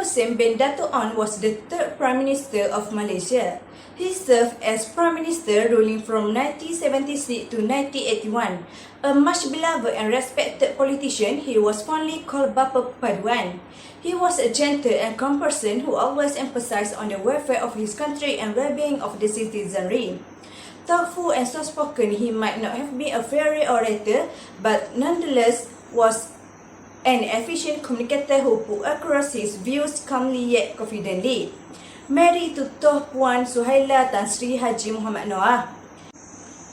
Hussein bin Dato' Onn was the third Prime Minister of Malaysia. He served as Prime Minister ruling from 1976 to 1981. A much beloved and respected politician, he was fondly called Bapa Paduan. He was a gentle and calm person who always emphasized on the welfare of his country and well-being of the citizenry. Thoughtful and soft-spoken, he might not have been a fiery orator, but nonetheless was an efficient communicator who put across his views calmly yet confidently. Married to Toh Puan Suhaila Tan Sri Haji Muhammad Noah,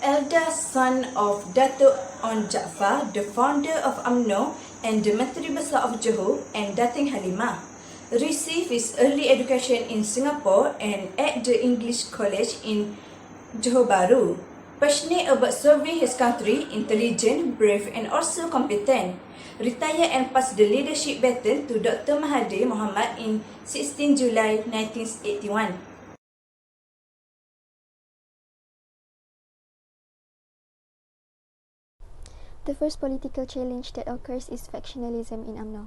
eldest son of Dato' Onn Jaafar, the founder of UMNO and the Menteri Besar of Johor, and Datin Halimah. Received his early education in Singapore and at the English College in Johor Bahru. Passionate about serving his country, intelligent, brave and also competent. Retired and passed the leadership baton to Dr. Mahathir Mohamad in 16 July 1981. The first political challenge that occurs is factionalism in UMNO.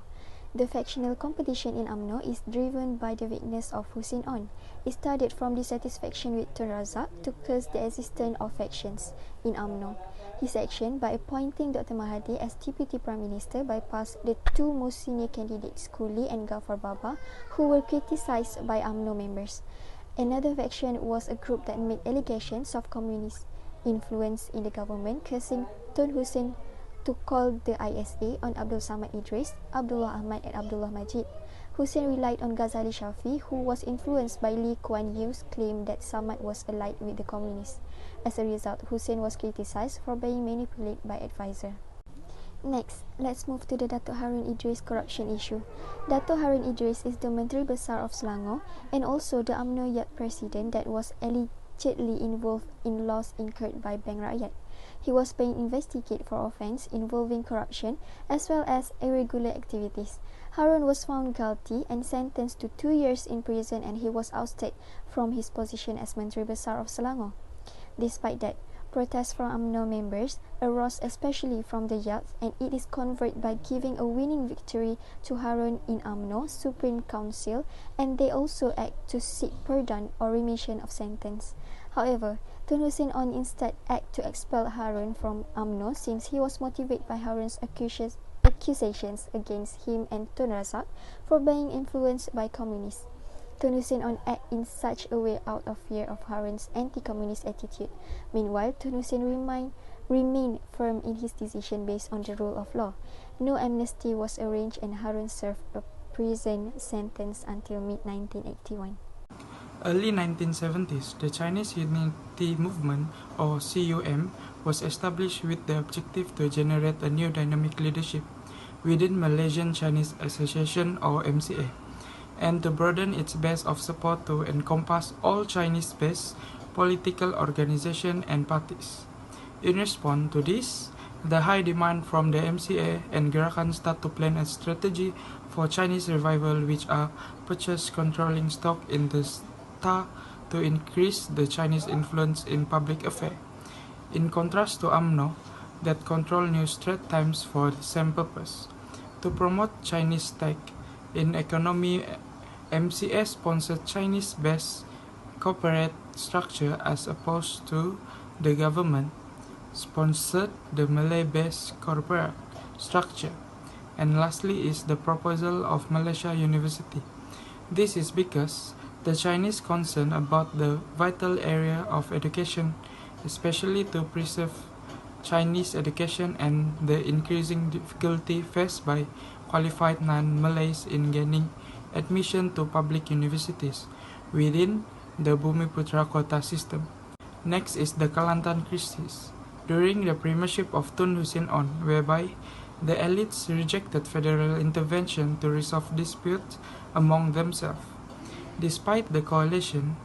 The factional competition in UMNO is driven by the weakness of Hussein Onn. It started from dissatisfaction with Tun Razak to curse the existence of factions in UMNO. His action by appointing Dr. Mahathir as Deputy Prime Minister bypassed the two most senior candidates, Kuli and Ghaffar Baba, who were criticised by UMNO members. Another faction was a group that made allegations of communist influence in the government, cursing Tun Hussein to call the ISA on Abdul Samad Idris, Abdullah Ahmad and Abdullah Majid. Hussein relied on Ghazali Shafi, who was influenced by Lee Kuan Yew's claim that Samad was allied with the communists. As a result, Hussein was criticized for being manipulated by advisor. Next, let's move to the Dato' Harun Idris corruption issue. Dato' Harun Idris is the Menteri Besar of Selangor and also the UMNO Yat President that was allegedly involved in loss incurred by Bank Rakyat. He was being investigated for offence involving corruption as well as irregular activities. Harun was found guilty and sentenced to 2 years in prison, and he was ousted from his position as Menteri Besar of Selangor. Despite that, protests from UMNO members arose, especially from the youth, and it is conveyed by giving a winning victory to Harun in UMNO Supreme Council, and they also act to seek pardon or remission of sentence. However, Tun Hussein Onn instead act to expel Harun from UMNO since he was motivated by Harun's accusations against him and Tun Razak for being influenced by communists. Tun Hussein Onn act in such a way out of fear of Harun's anti-communist attitude. Meanwhile, Tun Hussein remained firm in his decision based on the rule of law. No amnesty was arranged and Harun served a prison sentence until mid-1981. Early 1970s, the Chinese Unity Movement, or CUM, was established with the objective to generate a new dynamic leadership within Malaysian Chinese Association, or MCA, and to broaden its base of support to encompass all Chinese-based political organizations and parties. In response to this, the high demand from the MCA and Gerakan start to plan a strategy for Chinese revival, which are purchase controlling stock in the star to increase the Chinese influence in public affairs. In contrast to UMNO, that control New Straits Times for the same purpose. To promote Chinese stake in economy, MCA sponsored Chinese-based corporate structure as opposed to the government sponsored the Malay-based corporate structure. And lastly is the proposal of Malaysia University. This is because the Chinese concern about the vital area of education, especially to preserve Chinese education and the increasing difficulty faced by qualified non-Malays in gaining admission to public universities within the Bumiputra Kota system. Next is the Kelantan crisis, during the premiership of Tun Hussein Onn, whereby the elites rejected federal intervention to resolve disputes among themselves. Despite the coalition,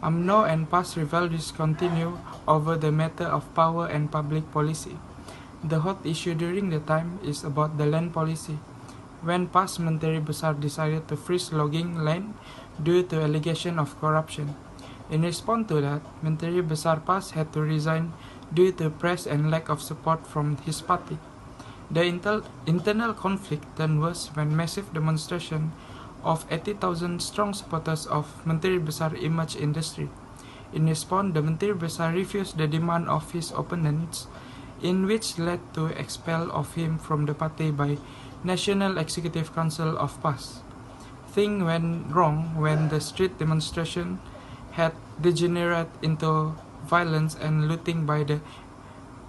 UMNO and past rivalries continue over the matter of power and public policy. The hot issue during the time is about the land policy, when past Menteri Besar decided to freeze logging land due to allegation of corruption. In response to that, Menteri Besar past had to resign due to press and lack of support from his party. The internal conflict turned worse when massive demonstrations of 80,000 strong supporters of Menteri Besar image industry. In response, the Menteri Besar refused the demand of his opponents, in which led to expel of him from the party by National Executive Council of PAS. Things went wrong when the street demonstration had degenerated into violence and looting by the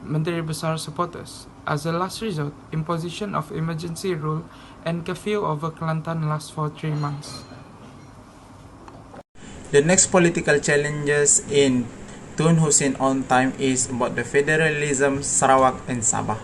Menteri Besar supporters. As a last resort, imposition of emergency rule and curfew over Kelantan lasts for 3 months. The next political challenges in Tun Hussein on time is about the federalism Sarawak and Sabah.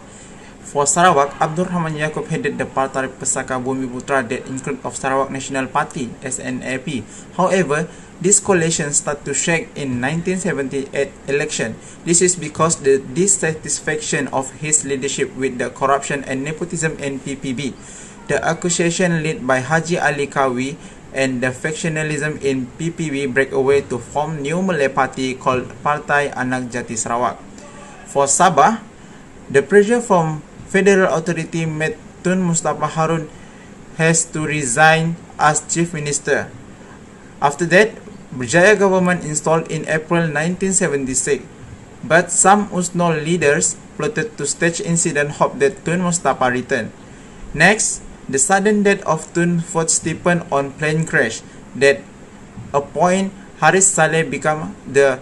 For Sarawak, Abdul Rahman Yaakob headed the Partai Pesaka Bumi Putra that include of Sarawak National Party (SNAP). However, this coalition started to shake in 1978 election. This is because the dissatisfaction of his leadership with the corruption and nepotism in PPB. The accusation led by Haji Ali Kawi and the factionalism in PPB break away to form new Malay party called Partai Anak Jati Sarawak. For Sabah, the pressure from federal authority made Tun Mustafa Harun has to resign as chief minister. After that, Berjaya government installed in April 1976, but some USNO leaders plotted to stage incident hope that Tun Mustafa return. Next, the sudden death of Tun Fort Stephen on plane crash that appoint Haris Saleh become the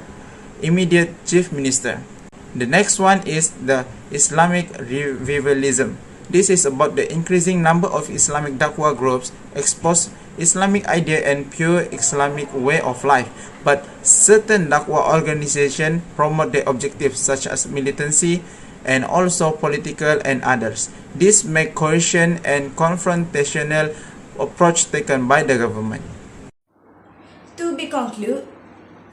immediate chief minister. The next one is the Islamic revivalism. This is about the increasing number of Islamic dakwah groups expose Islamic idea and pure Islamic way of life, but certain dakwah organizations promote their objectives such as militancy and also political and others. This make coercion and confrontational approach taken by the government. To be concluded,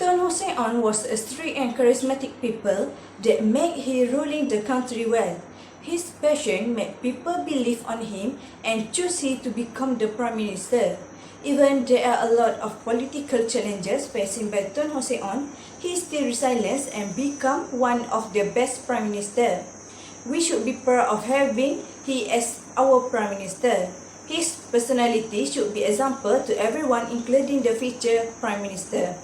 Tun Hussein was a strict and charismatic people that made he ruling the country well. His passion made people believe on him and choose him to become the Prime Minister. Even there are a lot of political challenges facing by Tun Hussein, he still resilient and become one of the best Prime Minister. We should be proud of having he as our Prime Minister. His personality should be example to everyone, including the future Prime Minister.